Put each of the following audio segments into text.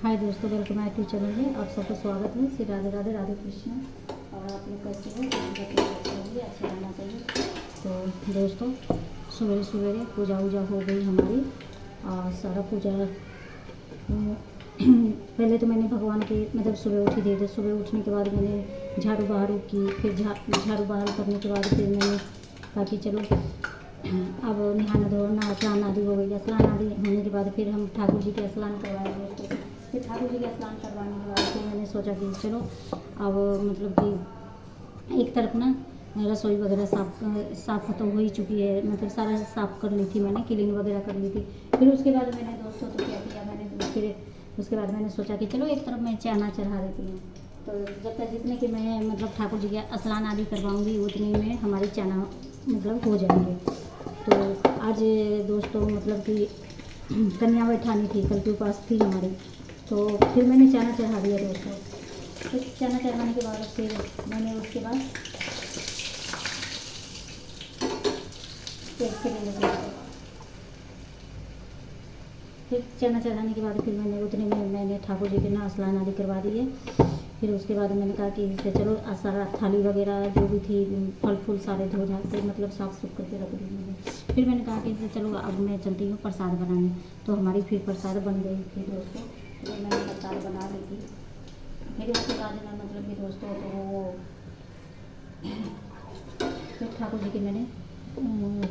हाय दोस्तों, welcome my YouTube channel में आप सबका स्वागत है। श्री राधे राधे राधे कृष्ण। और आप लोग कैसे हो? अच्छा रहना चाहिए। तो दोस्तों, सवेरे सवेरे पूजा वूजा हो गई हमारी और सारा पूजा पहले तो मैंने भगवान के मतलब सुबह उठी थे। सुबह उठने के बाद मैंने झाड़ू बहारू की। फिर झाड़ू बहारू करने के बाद फिर मैंने कहा कि चलो अब नहाना धोना स्नान आदि हो गई। स्नान आदि होने के बाद फिर हम ठाकुर जी के स्नान करवाए दोस्तों। फिर ठाकुर जी का स्नान करवाने के बाद फिर मैंने सोचा कि चलो अब मतलब कि एक तरफ ना रसोई वगैरह साफ़ तो हो ही चुकी है, मतलब सारा साफ़ कर ली थी मैंने, क्लीन वगैरह कर ली थी। फिर उसके बाद मैंने दोस्तों तो क्या किया मैंने, फिर उसके बाद मैंने सोचा कि चलो एक तरफ मैं चाना चढ़ा देती हूँ। तो जब तक जितने कि मैं मतलब ठाकुर जी का स्नान आदि करवाऊँगी उतने में हमारी चाना मतलब हो जाएंगे। तो आज दोस्तों मतलब कि कन्या बैठानी थी, कल की उपास थी हमारी। तो फिर मैंने चाना चढ़ा दिया दोस्तों। फिर चाना चढ़ाने के बाद फिर मैंने उसके बाद फिर चाना चढ़ाने के बाद फिर मैंने उतने में मैंने ठाकुर जी के ना स्नान आदि करवा दिए। फिर उसके बाद मैंने कहा कि इससे चलो सारा थाली वगैरह जो भी थी फल फूल सारे धो धा के मतलब साफ़ सुफ करके रख दी मैंने। फिर मैंने कहा कि इससे चलो अब मैं चलती हूँ प्रसाद बनाने। तो हमारी फिर प्रसाद बन गई थी दोस्तों। तो मैंने प्रसाद बना ली थी। फिर उसके बाद में मतलब कि दोस्तों तो वो फिर ठाकुर जी के मैंने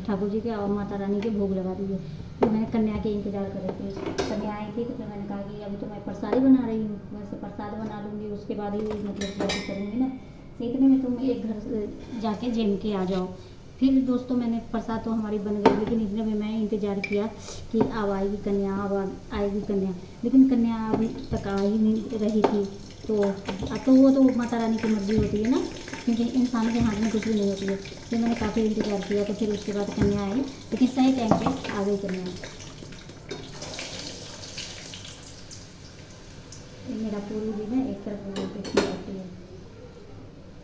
ठाकुर जी के और माता रानी के भोग लगा दिए। फिर मैंने कन्या के इंतज़ार कर रही थी। कन्या आई थी तो फिर मैंने कहा कि अभी तो मैं प्रसाद बना रही हूँ, वैसे प्रसाद बना लूँगी उसके बाद ही मतलब बाकी करूँगी ना। तो इतने में तुम एक घर जाके जेम के आ जाओ। फिर दोस्तों मैंने प्रसाद तो हमारी बन गई, लेकिन इतने में मैं इंतज़ार किया कि अब आएगी कन्या, अब आएगी कन्या, लेकिन कन्या अभी तक आ ही नहीं रही थी। तो वो तो माता रानी की मर्ज़ी होती है ना, क्योंकि इंसान के हाथ में कुछ भी नहीं होती है। फिर मैंने काफ़ी इंतज़ार किया। तो फिर उसके बाद कन्या आई, लेकिन सही टाइम पे आ गई कन्या। मेरा पूरी भी ना एक तरफ देखती रहती है।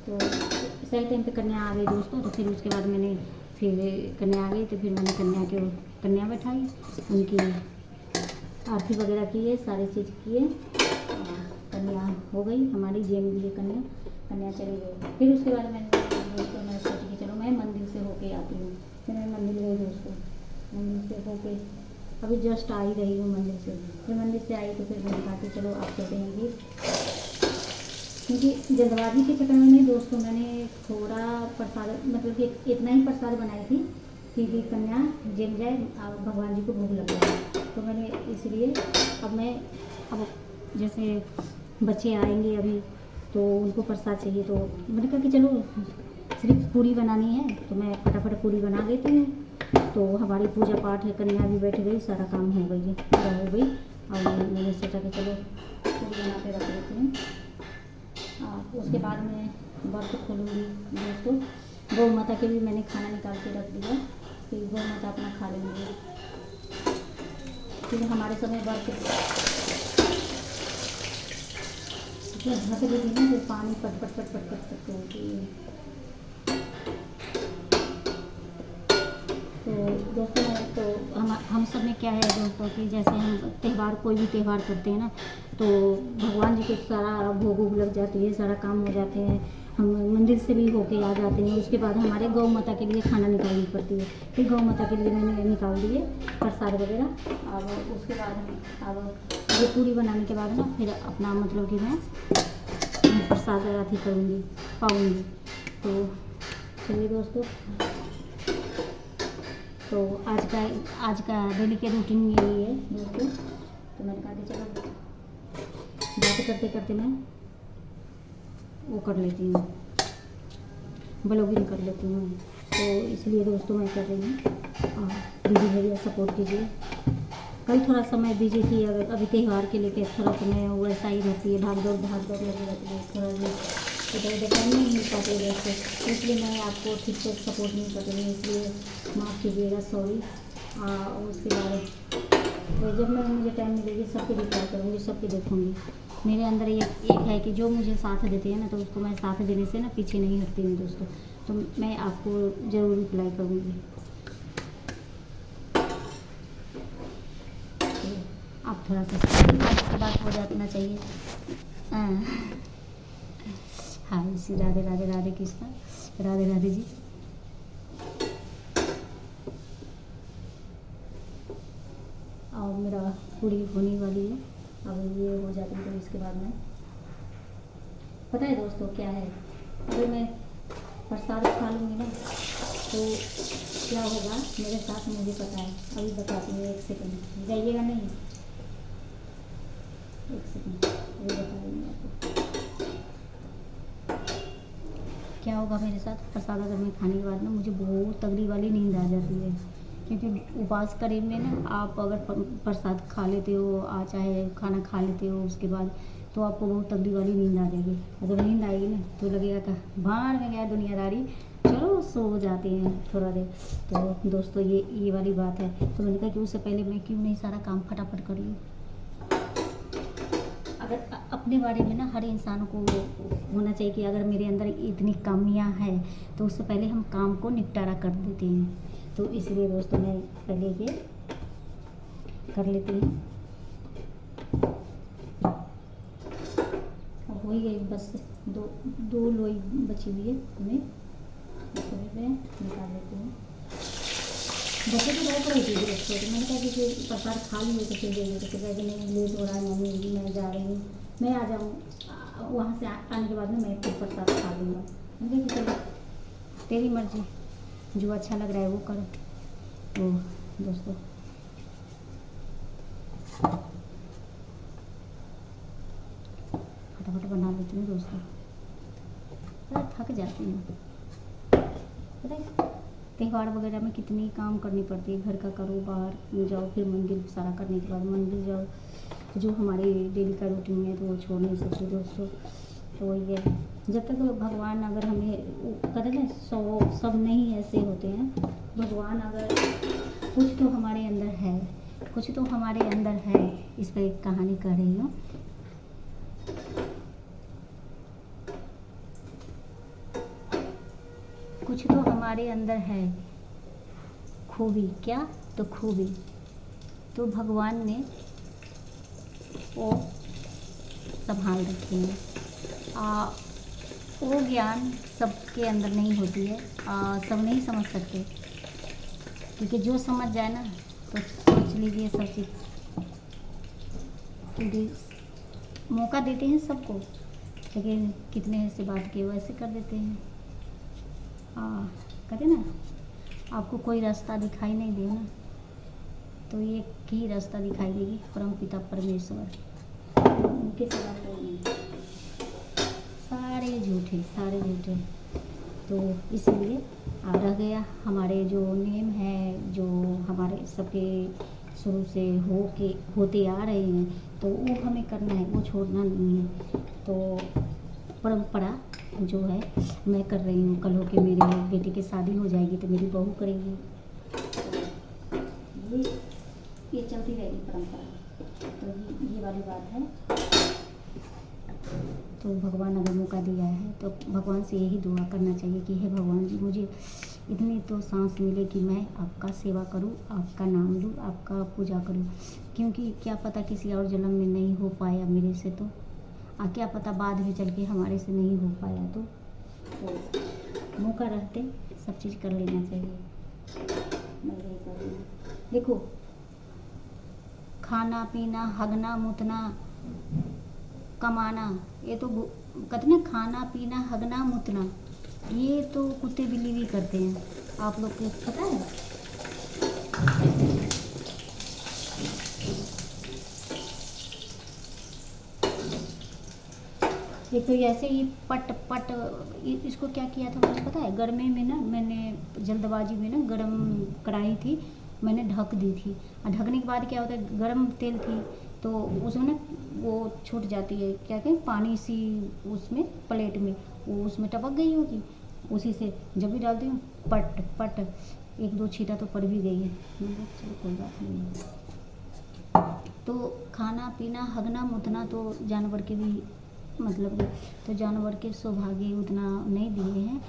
तो सही टाइम पे कन्या आ गई दोस्तों। तो फिर उसके बाद मैंने फिर कन्या आ गई तो फिर मैंने कन्या बैठाई, उनकी आरती वगैरह किए, सारी चीज़ किए। कन्या हो गई हमारी, जेम लिए कन्या चली गई। फिर उसके बाद मैंने दोस्तों मैं सोची कि चलो मैं मंदिर से होके आती हूँ। फिर मैं मंदिर गई दोस्तों। मंदिर से होके अभी जस्ट आ ही रही हूँ मंदिर से। फिर मंदिर से आई तो फिर मैंने कहा कि चलो आप चलते हैं, क्योंकि जल्दबाजी के चक्कर में नहीं दोस्तों मैंने थोड़ा प्रसाद मतलब कि इतना ही प्रसाद बनाई थी कि कन्या जम जाए और भगवान जी को भोग लग जाए। तो मैंने इसलिए अब जैसे बच्चे आएंगे अभी तो उनको प्रसाद चाहिए, तो मैंने कहा कि चलो सिर्फ पूरी बनानी है तो मैं फटाफट पूरी बना देती हूँ। तो हमारी पूजा पाठ है, कन्या भी बैठ गई, सारा काम हो गई पूरा हो गई। और मैंने सोचा कि चलो पूरी बना के रख देती हूँ। उसके बाद मैं व्रत खोलूँगी दोस्तों। गौ माता के भी मैंने खाना निकाल के रख दिया कि गौ माता अपना खा लेंगे, क्योंकि हमारे समय व्रत ढक देती ना तो पानी पट पट पट पट पट पट होती है। तो दोस्तों तो हम सब में क्या है दोस्तों कि जैसे हम त्यौहार कोई भी त्यौहार करते हैं ना तो भगवान जी के सारा भोग वोग लग जाती है, सारा काम हो जाते हैं, हम मंदिर से भी होके आ जाते हैं। उसके बाद हमारे गौ माता के लिए खाना निकालनी पड़ती है। फिर गौ माता के लिए मैंने निकाल दिए प्रसाद वगैरह। अब उसके बाद अब ये पूरी बनाने के बाद ना फिर अपना मतलब कि मैं प्रसाद अथी करूँगी पाऊँगी। तो चलिए दोस्तों, तो आज का डेली के रूटीन यही है दोस्तों। तो मैंने कहा कि चलो बात करते करते मैं वो कर लेती हूँ, ब्लॉगिंग कर लेती हूँ। तो इसलिए दोस्तों मैं कर रही हूँ। दीदी भैया सपोर्ट कीजिए। कल थोड़ा समय बिजी थी, अभी त्यौहार के लेके थोड़ा समय वैसा ही रहती है, भाग दौड़ लगी रहती है, थोड़ा भी इधर उधर टाइम नहीं मिल पाती है दोस्तों। इसलिए मैं आपको ठीक से सपोर्ट नहीं कर रही हूँ, इसलिए माफ़ कीजिएगा, सॉरी। उसके बाद तो जब मैं मुझे टाइम मिलेगी सबकी रिप्लाई करूँगी, सबकी देखूँगी। मेरे अंदर एक है कि जो मुझे साथ देते हैं ना तो उसको मैं साथ देने से ना पीछे नहीं हटती हूँ दोस्तों। तो मैं आपको ज़रूर रिप्लाई करूँगी। आप थोड़ा सा इसके बाद हो जाना चाहिए। हाँ इसी राधे राधे राधे कृष्णा, राधे राधे जी। और मेरा पूरी होने वाली है, अब ये हो जाती है तो इसके बाद में पता है दोस्तों क्या है, अगर मैं प्रसाद खा लूँगी ना तो क्या होगा मेरे साथ, मुझे पता है। अभी बताती हूँ, 1 सेकंड जाइएगा नहीं, 1 सेकंड अभी बता रही हूँ आपको क्या होगा मेरे साथ। प्रसाद अगर मैं खाने के बाद ना मुझे बहुत तगड़ी वाली नींद आ जाती है, क्योंकि उपवास करे में ना आप अगर प्रसाद खा लेते हो, चाहे खाना खा लेते हो उसके बाद, तो आपको बहुत तगड़ी वाली नींद आ जाएगी। अगर नींद आएगी ना तो लगेगा कि भाड़ में गया दुनियादारी, चलो सो जाते हैं थोड़ा देर। तो दोस्तों ये वाली बात है। तो मैंने कहा कि उससे पहले मैं क्यों नहीं सारा काम फटाफट कर लूँ। अगर अपने बारे में ना हर इंसान को होना चाहिए कि अगर मेरे अंदर इतनी कमियां हैं तो उससे पहले हम काम को निपटारा कर देते हैं। तो इसलिए दोस्तों मैं पहले ये कर लेती हूँ। हो ही गई, बस दो लोई बची हुई है, मैं इसको भी मैं निकाल लेती हूँ। बच्चे तो बहुत रही थी बच्चों तो मैंने कहा कि फिर प्रसाद खा लिए तो फिर देंगे, तो फिर कहा कि नहीं लेट हो रहा है मम्मी, मैं जा रही हूँ, मैं आ जाऊँ वहाँ से आने के बाद में मैं फिर प्रसाद खा लूँगा। मैंने कहा कि चलो तेरी मर्जी, जो अच्छा लग रहा है वो करो। तो दोस्तों फटाफट बना लेती हूँ दोस्तों, थक जाती हूँ। पता है त्यौहार वगैरह में कितनी काम करनी पड़ती है, घर का करो, बाहर जाओ, फिर मंदिर सारा करने के बाद मंदिर जाओ, तो जो हमारी डेली का रूटीन है तो वो छोड़ नहीं सकते दोस्तों। तो वही है, जब तक भगवान अगर हमें कहते हैं सब नहीं ऐसे होते हैं, भगवान अगर कुछ तो हमारे अंदर है, कुछ तो हमारे अंदर है। इस पर एक कहानी कह रही हूँ। कुछ तो हमारे अंदर है खूबी, क्या तो खूबी, तो भगवान ने वो संभाल रखी है। वो ज्ञान सबके अंदर नहीं होती है, सब नहीं समझ सकते, क्योंकि जो समझ जाए ना तो सोच लीजिए सब चीज़, क्योंकि मौका देते हैं सबको, लेकिन कितने ऐसे बात के वैसे कर देते हैं। कहते ना आपको कोई रास्ता दिखाई नहीं दे ना, तो ये ही रास्ता दिखाई देगी, परम पिता परमेश्वर, उनके सिवा कोई नहीं, सारे झूठे। तो इसलिए रह गया हमारे जो नेम है, जो हमारे सबके शुरू से होते आ रहे हैं, तो वो हमें करना है, वो छोड़ना नहीं है। तो परंपरा जो है मैं कर रही हूँ, कल होके मेरे बेटे की शादी हो जाएगी तो मेरी बहू करेगी, ये चलती रहेगी परंपरा। तो ये वाली बात है। तो भगवान अगर मौका दिया है तो भगवान से यही दुआ करना चाहिए कि हे भगवान जी, मुझे इतनी तो सांस मिले कि मैं आपका सेवा करूं, आपका नाम लूं, आपका पूजा करूं, क्योंकि क्या पता किसी और जन्म में नहीं हो पाया मेरे से, तो क्या पता बाद में चल के हमारे से नहीं हो पाया, तो मौका रहते सब चीज़ कर लेना चाहिए। मैं यही कर रही हूँ। देखो खाना पीना हगना मुतना कमाना, ये तो कहते ना खाना पीना हगना मुतना, ये तो कुत्ते बिल्ली भी करते हैं, आप लोग को पता है। एक तो ऐसे ही पट इसको क्या किया था मुझे पता है, गर्मी में ना मैंने जल्दबाजी में ना गरम कढ़ाई थी, मैंने ढक दी थी, और ढकने के बाद क्या होता है, गरम तेल थी तो उसमें ना वो छूट जाती है, क्या कहें पानी सी उसमें प्लेट में, वो उसमें टपक गई होगी, उसी से जब भी डालती हूँ पट 1-2 छींटा तो पड़ भी गई है। चलो कोई बात नहीं है। तो खाना पीना हगना मुतना तो जानवर के भी मतलब, तो जानवर के सौभाग्य उतना नहीं दिए हैं,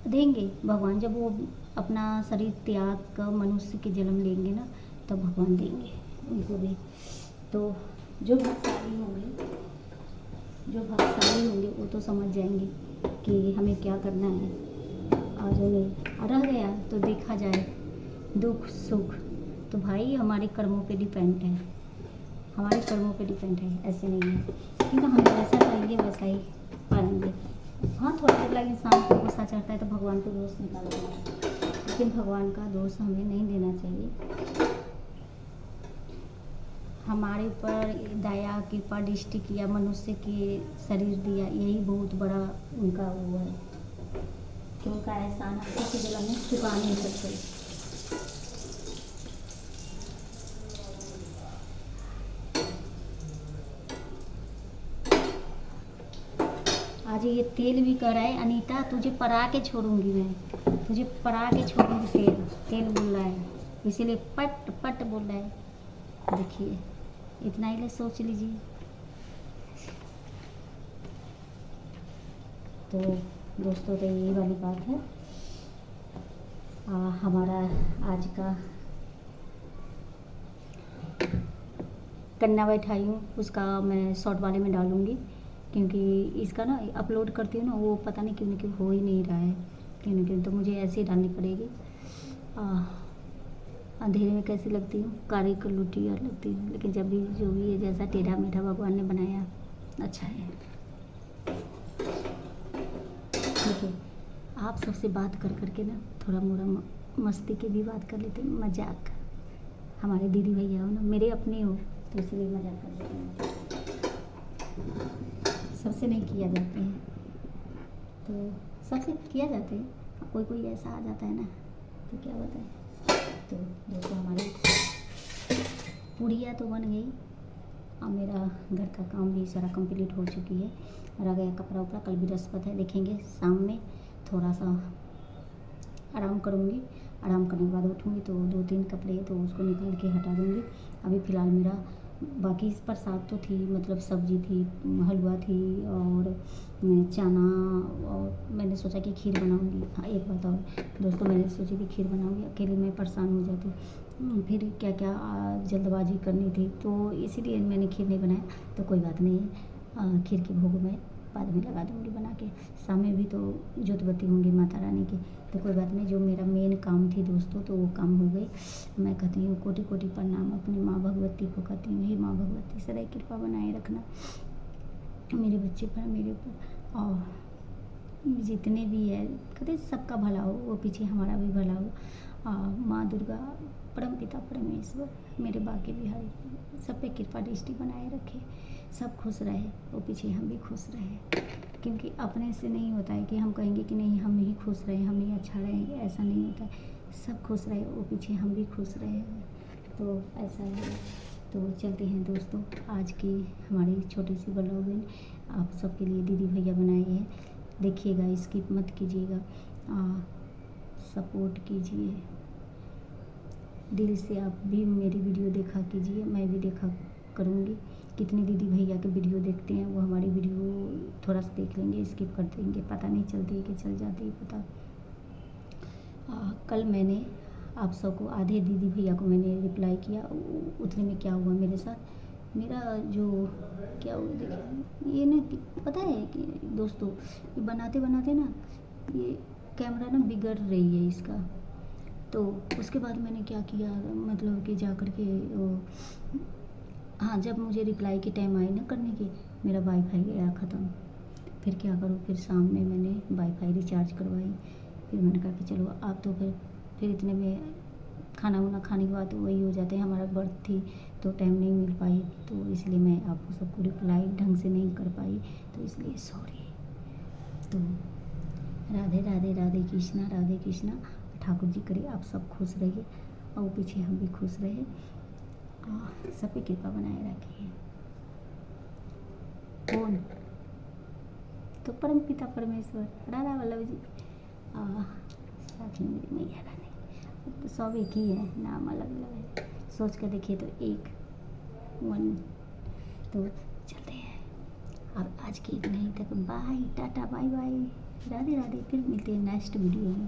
देंगे भगवान, जब वो अपना शरीर त्याग कर मनुष्य के जन्म लेंगे ना तब भगवान देंगे उनको भी। तो जो भक्तशाली होंगे वो तो समझ जाएंगे कि हमें क्या करना है, और जो नहीं रह गया तो देखा जाए दुख सुख, तो भाई हमारे कर्मों पे डिपेंड है, हमारे कर्मों पे डिपेंड है, ऐसे नहीं है। क्योंकि हम जैसा करेंगे वैसा ही पाएंगे। हाँ, थोड़ा देर लगे इंसान को गुस्सा चढ़ता है तो भगवान को दोष निकालते हैं, लेकिन भगवान का दोष हमें नहीं देना चाहिए। हमारे ऊपर दया कृपा दृष्टि किया, मनुष्य के शरीर दिया, यही बहुत बड़ा उनका वो है कि उनका एहसान हम किसी जगह में चुका नहीं सकते। आज ये तेल भी कह रहा है, अनीता तुझे परा के छोड़ूंगी, मैं तुझे परा के छोड़ूंगी, तेल बोल रहा है, इसीलिए पट पट बोल रहा है। देखिए इतना ही ले सोच लीजिए। तो दोस्तों, तो यही वाली बात है। हमारा आज का कन्या बैठाई हूँ, उसका मैं शॉर्ट वाले में डालूँगी, क्योंकि इसका ना अपलोड करती हूँ ना, वो पता नहीं क्यों क्यों हो ही नहीं रहा है, क्यों तो मुझे ऐसे ही डालनी पड़ेगी। अंधेरे में कैसी लगती हूँ, काली कलूटी और लगती हूँ, लेकिन जब भी जो भी है, जैसा टेढ़ा मेढ़ा भगवान ने बनाया अच्छा है। देखिए आप सबसे बात कर करके ना थोड़ा मोड़ा मस्ती की भी बात कर लेते हैं, मजाक। हमारे दीदी भैया हो ना, मेरे अपने हो, तो इसलिए मजाक कर लेते हैं। सबसे नहीं किया जाते हैं, तो सबसे किया जाते हैं, कोई कोई ऐसा आ जाता है ना, तो क्या बताएं। तो दोस्तों, हमारी पूड़ियाँ तो बन गई और मेरा घर का काम भी सारा कंप्लीट हो चुकी है। रह गया कपड़ा उपड़ा, कल बृहस्पति है, देखेंगे शाम में थोड़ा सा आराम करूँगी। आराम करने के बाद उठूँगी तो 2-3 कपड़े तो उसको निकाल के हटा दूँगी। अभी फ़िलहाल मेरा बाकी प्रसाद तो थी, मतलब सब्जी थी, हलवा थी और चना, और मैंने सोचा कि खीर बनाऊँगी। हाँ, एक बात और दोस्तों, मैंने सोची थी खीर बनाऊँगी, अकेले मैं परेशान हो जाती, फिर क्या क्या जल्दबाजी करनी थी, तो इसीलिए मैंने खीर नहीं बनाया। तो कोई बात नहीं है, खीर की भोग मैं बाद में लगा दूँगी बना के। शाम में भी तो जोत बत्ती होंगी माता रानी की, तो कोई बात नहीं। जो मेरा मेन काम थी दोस्तों, तो वो काम हो गई। मैं कहती हूँ कोटि कोटि प्रणाम अपनी माँ भगवती को कहती हूँ, हे माँ भगवती सदैव कृपा बनाए रखना मेरे बच्चे पर, मेरे ऊपर, और जितने भी है कहते सबका भला हो, वो पीछे हमारा भी भला हो। माँ दुर्गा, परम पिता परमेश्वर, मेरे बाकी बिहारी सब पे कृपा दृष्टि बनाए रखे, सब खुश रहे, वो पीछे हम भी खुश रहे। क्योंकि अपने से नहीं होता है कि हम कहेंगे कि नहीं हम ही खुश रहें, हम ही अच्छा रहेंगे, ऐसा नहीं होता है। सब खुश रहे, वो पीछे हम भी खुश रहे, तो ऐसा है। तो चलते हैं दोस्तों, आज की हमारी छोटी सी ब्लॉगिंग आप सबके लिए दीदी भैया बनाए हैं। देखिएगा, स्किप मत कीजिएगा, सपोर्ट कीजिए, दिल से आप भी मेरी वीडियो देखा कीजिए, मैं भी देखा करूँगी। कितने दीदी भैया के वीडियो देखते हैं, वो हमारी वीडियो थोड़ा सा देख लेंगे, स्किप कर देंगे, पता नहीं चलती है कि चल जाती है पता। कल मैंने आप सबको, आधे दीदी भैया को मैंने रिप्लाई किया, उतने में क्या हुआ मेरे साथ, मेरा जो क्या हुआ देखिए, ये ना पता है कि दोस्तों, ये बनाते बनाते ना ये कैमरा ना बिगड़ रही है इसका। तो उसके बाद मैंने क्या किया, मतलब कि जा कर के वो, हाँ, जब मुझे रिप्लाई की टाइम आई ना करने की, मेरा वाईफाई गया ख़त्म। फिर क्या करूँ, फिर शाम में मैंने वाईफाई रिचार्ज करवाई। फिर मैंने कहा कि चलो आप तो फिर इतने में खाना वाना खाने के बाद तो वही हो जाते हैं, हमारा बर्थ थी तो टाइम नहीं मिल पाई, तो इसलिए मैं आपको सबको रिप्लाई ढंग से नहीं कर पाई, तो इसलिए सॉरी। तो राधे राधे, राधे कृष्णा। ठाकुर जी करे आप सब खुश रहिए, और पीछे हम भी खुश रहे, और सब पे कृपा बनाए रखिए। कौन? तो परम पिता परमेश्वर, राधा वल्लभ जी, साथ में मेरी मैया रानी, तो सब एक ही है, नाम अलग अलग है। सोच कर देखिए तो एक वन। तो चलते हैं, और आज की इतना ही तक, bye tata bye bye, Radhe Radhe. फिर मिलते हैं नेक्स्ट वीडियो में।